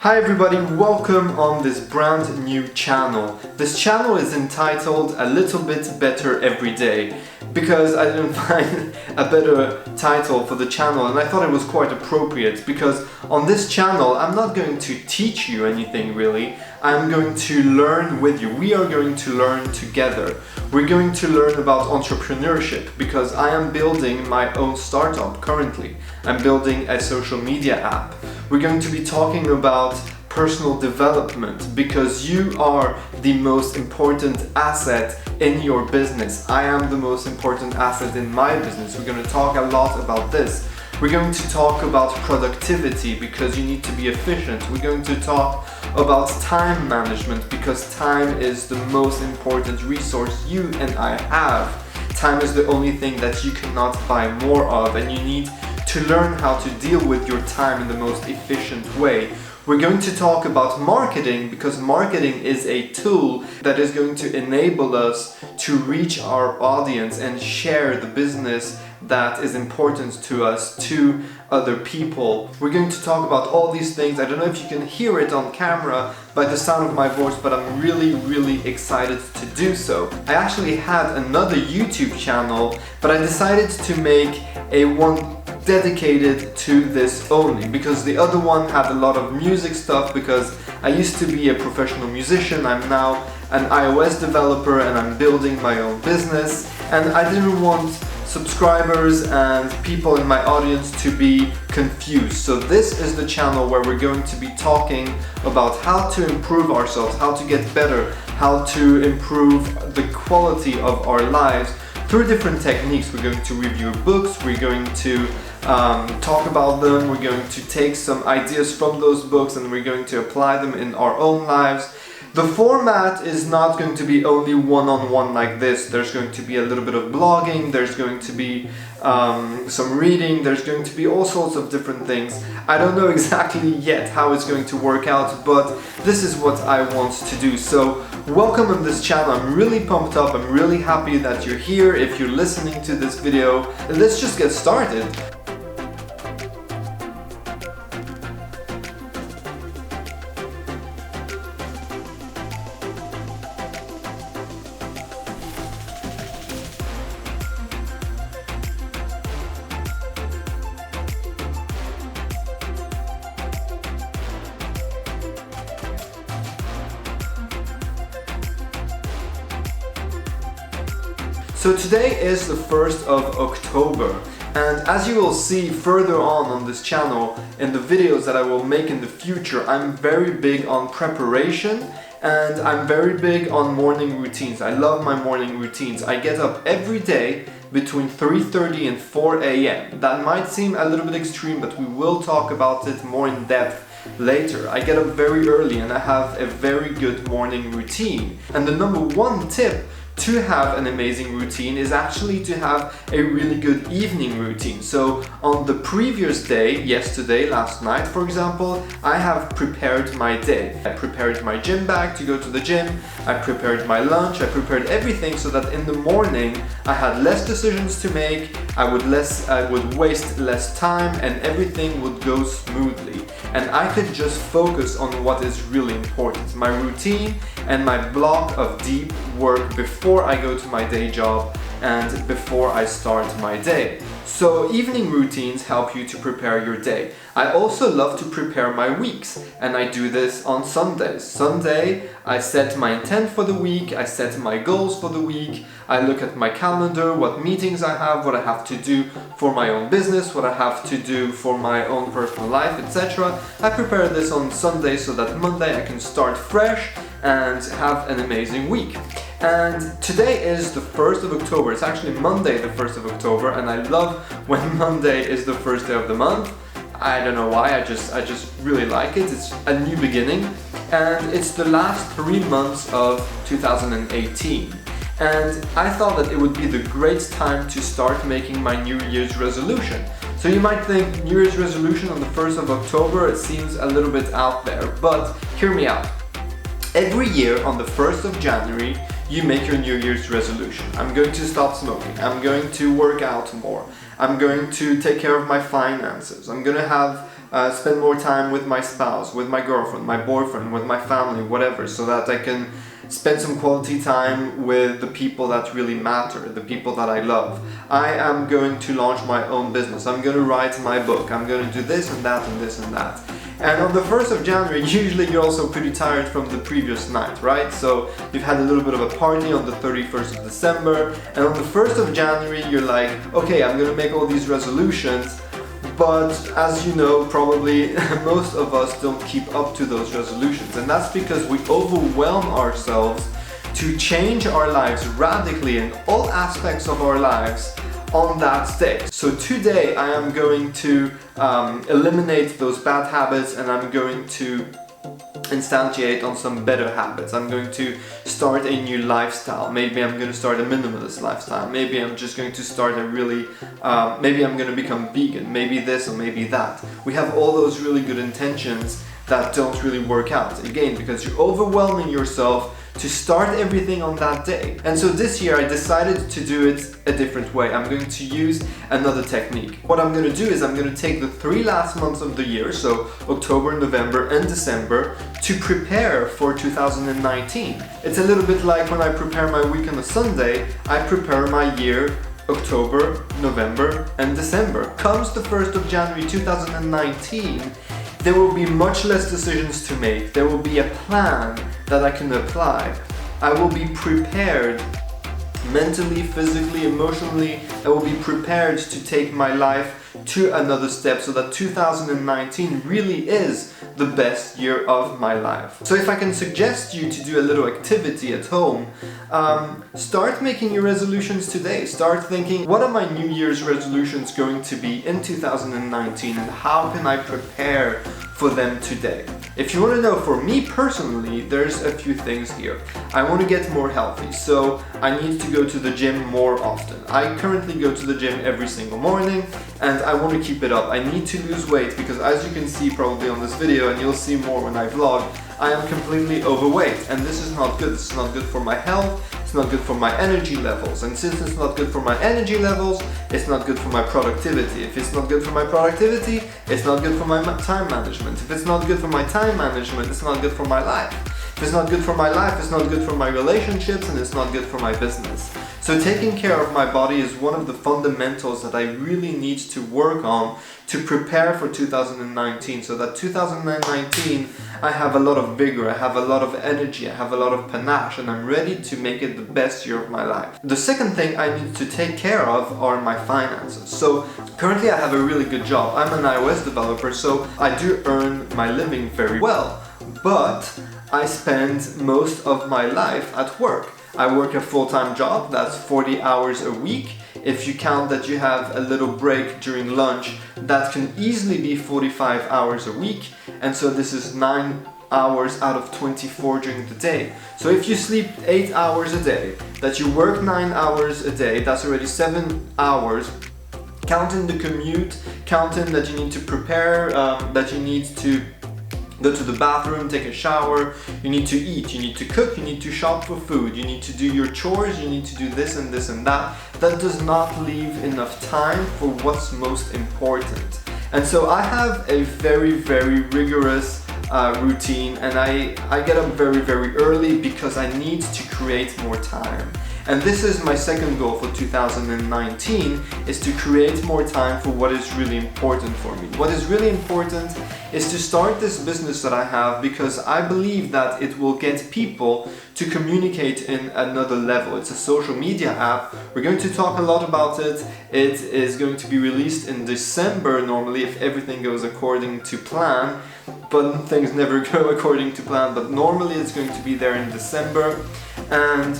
Hi everybody, welcome on this brand new channel. This channel is entitled A Little Bit Better Every Day because I didn't find a better title for the channel and I thought it was quite appropriate because on this channel I'm not going to teach you anything really, I'm going to learn with you. We are going to learn together. We're going to learn about entrepreneurship because I am building my own startup currently. I'm building a social media app. We're going to be talking about personal development because you are the most important asset in your business. I am the most important asset in my business. We're going to talk a lot about this. We're going to talk about productivity because you need to be efficient. We're going to talk about time management because time is the most important resource you and I have. Time is the only thing that you cannot buy more of, and you need to learn how to deal with your time in the most efficient way. We're going to talk about marketing because marketing is a tool that is going to enable us to reach our audience and share the business that is important to us to other people. We're going to talk about all these things. I don't know if you can hear it on camera by the sound of my voice, but I'm really excited to do so. I actually had another YouTube channel, but I decided to make a one dedicated to this only because the other one had a lot of music stuff because I used to be a professional musician. I'm now an iOS developer and I'm building my own business, and I didn't want subscribers and people in my audience to be confused. So this is the channel where we're going to be talking about how to improve ourselves, how to get better, how to improve the quality of our lives through different techniques. We're going to review books, we're going to talk about them, we're going to take some ideas from those books and we're going to apply them in our own lives. The format is not going to be only one-on-one like this. There's going to be a little bit of blogging, there's going to be some reading, there's going to be all sorts of different things. I don't know exactly yet how it's going to work out, but this is what I want to do. So welcome on this channel. I'm really pumped up. I'm really happy that you're here. If you're listening to this video, let's just get started. So today is the 1st of October, and as you will see further on this channel in the videos that I will make in the future, I'm very big on preparation and I'm very big on morning routines. I love my morning routines. I get up every day between 3:30 and 4 a.m. That might seem a little bit extreme, but we will talk about it more in depth later. I get up very early and I have a very good morning routine. And the number one tip to have an amazing routine is actually to have a really good evening routine. So on the previous day, yesterday, last night for example, I have prepared my day. I prepared my gym bag to go to the gym, I prepared my lunch, I prepared everything so that in the morning I had less decisions to make, I would waste less time and everything would go smoothly. And I could just focus on what is really important, my routine and my block of deep work before I go to my day job and before I start my day. So evening routines help you to prepare your day. I also love to prepare my weeks, and I do this on Sundays. Sunday, I set my intent for the week, I set my goals for the week, I look at my calendar, what meetings I have, what I have to do for my own business, what I have to do for my own personal life, etc. I prepare this on Sunday so that Monday I can start fresh and have an amazing week. And today is the 1st of October. It's actually Monday the 1st of October, and I love when Monday is the first day of the month. I don't know why, I just really like it. It's a new beginning, and it's the last 3 months of 2018. And I thought that it would be the great time to start making my New Year's resolution. So you might think New Year's resolution on the 1st of October, it seems a little bit out there, but hear me out. Every year on the 1st of January, you make your New Year's resolution. I'm going to stop smoking. I'm going to work out more. I'm going to take care of my finances. I'm going to have spend more time with my spouse, with my girlfriend, my boyfriend, with my family, whatever, so that I can spend some quality time with the people that really matter, the people that I love. I am going to launch my own business. I'm going to write my book. I'm going to do this and that and this and that. And on the 1st of January, usually you're also pretty tired from the previous night, right? So you've had a little bit of a party on the 31st of December, and on the 1st of January, you're like, okay, I'm going to make all these resolutions. But as you know, probably most of us don't keep up to those resolutions, and that's because we overwhelm ourselves to change our lives radically in all aspects of our lives on that day. So today I am going to eliminate those bad habits, and I'm going to instantiate on some better habits. I'm going to start a new lifestyle. Maybe I'm going to start a minimalist lifestyle. Maybe I'm just going to start a really, maybe I'm going to become vegan. Maybe this or maybe that. We have all those really good intentions that don't really work out. Again, because you're overwhelming yourself to start everything on that day. And so this year I decided to do it a different way. I'm going to use another technique. What I'm going to do is I'm going to take the 3 last months of the year, so October, November and December, to prepare for 2019. It's a little bit like when I prepare my week on a Sunday, I prepare my year October, November and December. Comes the 1st of January 2019, there will be much less decisions to make. There will be a plan that I can apply. I will be prepared mentally, physically, emotionally. I will be prepared to take my life to another step, so that 2019 really is the best year of my life. So if I can suggest you to do a little activity at home, start making your resolutions today. Start thinking, what are my New Year's resolutions going to be in 2019, and how can I prepare for them today? If you want to know, for me personally, there's a few things here. I want to get more healthy, so I need to go to the gym more often. I currently go to the gym every single morning, and I want to keep it up. I need to lose weight because, as you can see probably on this video, and you'll see more when I vlog, I am completely overweight, and this is not good. This is not good for my health. It's not good for my energy levels, and since it's not good for my energy levels, it's not good for my productivity. If it's not good for my productivity, it's not good for my time management. If it's not good for my time management, it's not good for my life. If it's not good for my life, it's not good for my relationships, and it's not good for my business. So taking care of my body is one of the fundamentals that I really need to work on to prepare for 2019, so that 2019 I have a lot of vigor, I have a lot of energy, I have a lot of panache, and I'm ready to make it the best year of my life. The second thing I need to take care of are my finances. So currently I have a really good job. I'm an iOS developer, so I do earn my living very well, but I spend most of my life at work. I work a full-time job, that's 40 hours a week. If you count that you have a little break during lunch, that can easily be 45 hours a week. And so this is 9 hours out of 24 during the day. So if you sleep 8 hours a day, that you work 9 hours a day, that's already 7 hours. Counting the commute, counting that you need to prepare, that you need to go to the bathroom, take a shower, you need to eat, you need to cook, you need to shop for food, you need to do your chores, you need to do this and this and that. That does not leave enough time for what's most important. And so I have a very, very rigorous routine, and I get up very, very early because I need to create more time. And this is my second goal for 2019, is to create more time for what is really important for me. What is really important is to start this business that I have, because I believe that it will get people to communicate in another level. It's a social media app. We're going to talk a lot about it. It is going to be released in December normally, if everything goes according to plan. But things never go according to plan. But normally it's going to be there in December. And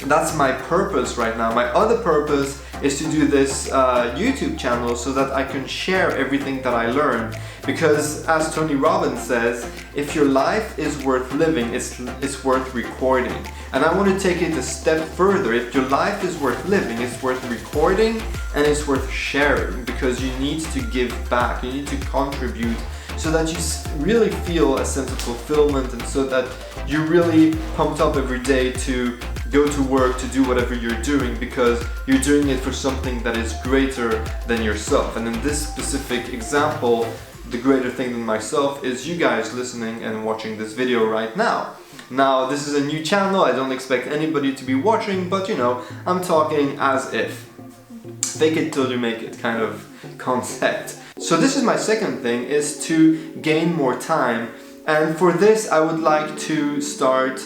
that's my purpose right now. My other purpose is to do this YouTube channel so that I can share everything that I learn. Because as Tony Robbins says, if your life is worth living, it's worth recording. And I want to take it a step further. If your life is worth living, it's worth recording and it's worth sharing, because you need to give back, you need to contribute, so that you really feel a sense of fulfillment, and so that you're really pumped up every day to go to work, to do whatever you're doing, because you're doing it for something that is greater than yourself. And in this specific example, the greater thing than myself is you guys listening and watching this video right now. Now, this is a new channel, I don't expect anybody to be watching, but you know, I'm talking as if. Fake it till you make it kind of concept. So this is my second thing, is to gain more time. And for this, I would like to start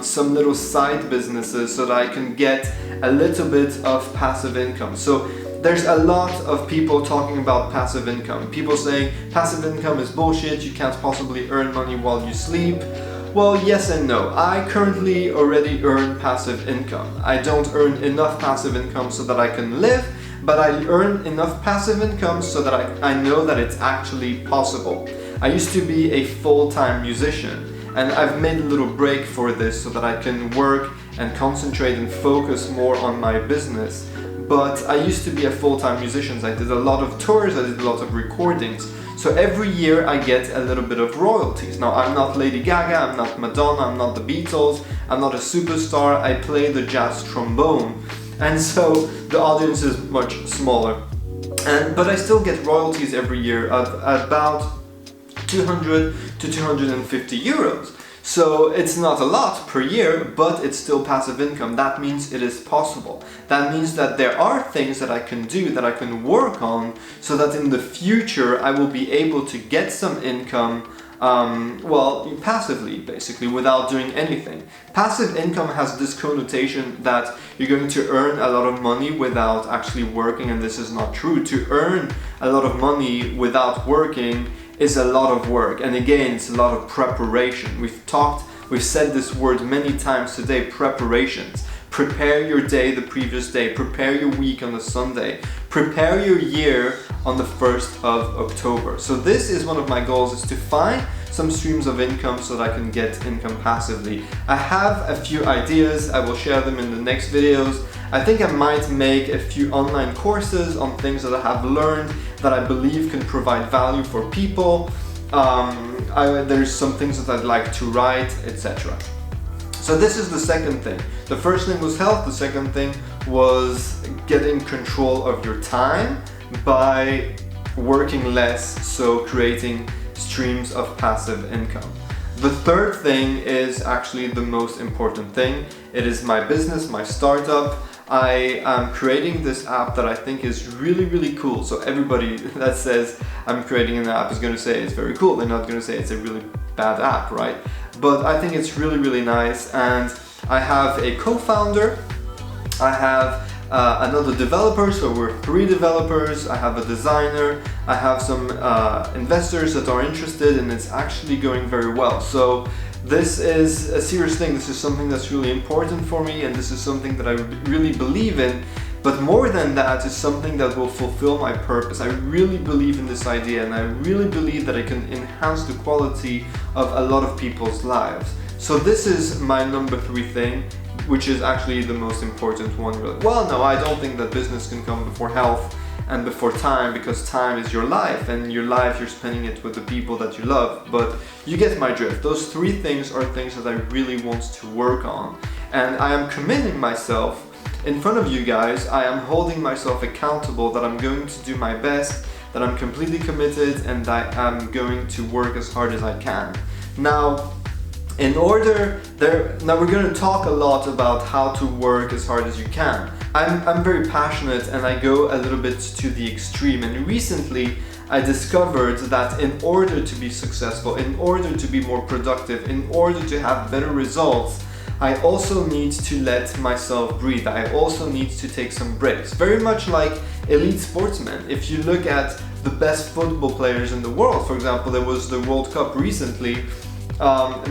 some little side businesses so that I can get a little bit of passive income. So there's a lot of people talking about passive income. People saying passive income is bullshit, you can't possibly earn money while you sleep. Well, yes and no. I currently already earn passive income. I don't earn enough passive income so that I can live, but I earn enough passive income so that I know that it's actually possible. I used to be a full-time musician, and I've made a little break for this so that I can work and concentrate and focus more on my business. But I used to be a full-time musician. I did a lot of tours, I did a lot of recordings. So every year I get a little bit of royalties. Now, I'm not Lady Gaga, I'm not Madonna, I'm not the Beatles, I'm not a superstar, I play the jazz trombone. And so the audience is much smaller. But I still get royalties every year of about 200 to 250 euros. So it's not a lot per year, but it's still passive income. That means it is possible. That means that there are things that I can do, that I can work on, so that in the future I will be able to get some income, passively, basically, without doing anything. Passive income has this connotation that you're going to earn a lot of money without actually working, and this is not true. To earn a lot of money without working is a lot of work, and again, it's a lot of preparation. We've said this word many times today, preparations. Prepare your day the previous day, prepare your week on a Sunday, prepare your year on the 1st of October. So this is one of my goals, is to find some streams of income so that I can get income passively. I have a few ideas, I will share them in the next videos. I think I might make a few online courses on things that I have learned that I believe can provide value for people. There's some things that I'd like to write, etc. So this is the second thing. The first thing was health, the second thing was getting control of your time by working less, so creating streams of passive income. The third thing is actually the most important thing. It is my business, my startup. I am creating this app that I think is really, really cool. So everybody that says I'm creating an app is going to say it's very cool. They're not going to say it's a really bad app, right? But I think it's really, really nice. And I have a co-founder. I have another developer, so we're 3 developers. I have a designer. I have some investors that are interested, and it's actually going very well. So this is a serious thing. This is something that's really important for me, and this is something that I really believe in. But more than that, it's something that will fulfill my purpose. I really believe in this idea, and I really believe that it can enhance the quality of a lot of people's lives. So this is my number 3 thing, which is actually the most important one, really. Well, no, I don't think that business can come before health and before time, because time is your life, and your life, you're spending it with the people that you love. But you get my drift. Those 3 things are things that I really want to work on, and I am committing myself in front of you guys. I am holding myself accountable that I'm going to do my best, that I'm completely committed, and that I'm going to work as hard as I can. Now we're going to talk a lot about how to work as hard as you can. I'm very passionate, and I go a little bit to the extreme, and recently I discovered that in order to be successful, in order to be more productive, in order to have better results, I also need to let myself breathe. I also need to take some breaks. Very much like elite sportsmen. If you look at the best football players in the world, for example, there was the World Cup recently,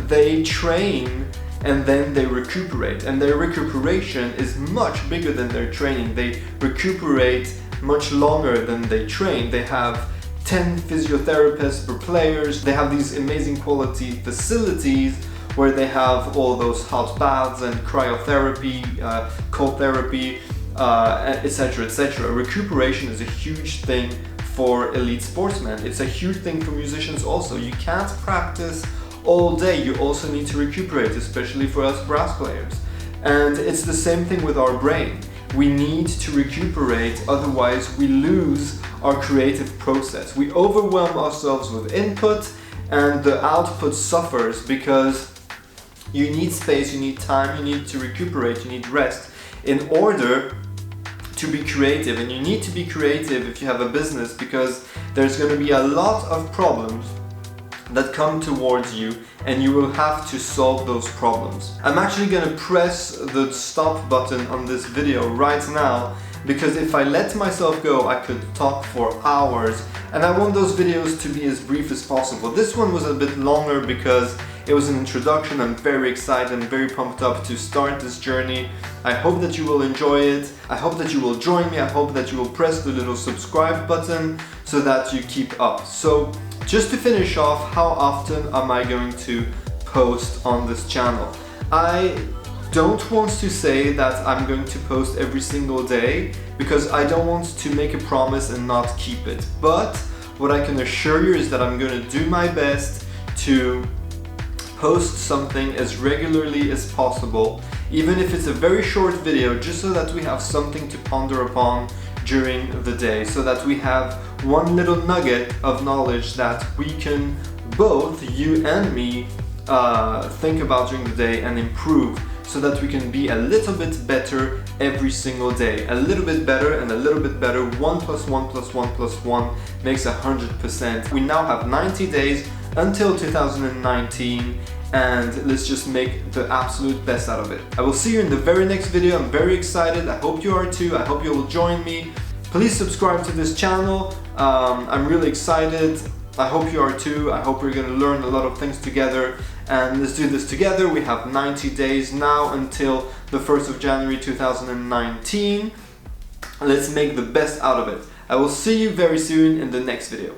they train and then they recuperate, and their recuperation is much bigger than their training. They recuperate much longer than they train. They have 10 physiotherapists per players. They have these amazing quality facilities where they have all those hot baths and cryotherapy, cold therapy, etc., etc. Recuperation is a huge thing for elite sportsmen. It's a huge thing for musicians also. You can't practice all day, you also need to recuperate, especially for us brass players. And it's the same thing with our brain. We need to recuperate, otherwise we lose our creative process. We overwhelm ourselves with input and the output suffers because you need space, you need time, you need to recuperate, you need rest in order to be creative. And you need to be creative if you have a business, because there's going to be a lot of problems that come towards you and you will have to solve those problems. I'm actually going to press the stop button on this video right now, because if I let myself go I could talk for hours, and I want those videos to be as brief as possible. This one was a bit longer because it was an introduction. I'm very excited and very pumped up to start this journey. I hope that you will enjoy it. I hope that you will join me. I hope that you will press the little subscribe button so that you keep up. So just to finish off, how often am I going to post on this channel? I don't want to say that I'm going to post every single day, because I don't want to make a promise and not keep it. But what I can assure you is that I'm going to do my best to post something as regularly as possible, even if it's a very short video, just so that we have something to ponder upon during the day, so that we have one little nugget of knowledge that we can both, you and me, think about during the day and improve, so that we can be a little bit better every single day. A little bit better and a little bit better. 1 + 1 + 1 + 1 makes 100%. We now have 90 days until 2019, and let's just make the absolute best out of it. I will see you in the very next video. I'm very excited. I hope you are too. I hope you will join me. Please subscribe to this channel. I'm really excited. I hope you are too. I hope we're going to learn a lot of things together, and let's do this together. We have 90 days now until the 1st of January 2019. Let's make the best out of it. I will see you very soon in the next video.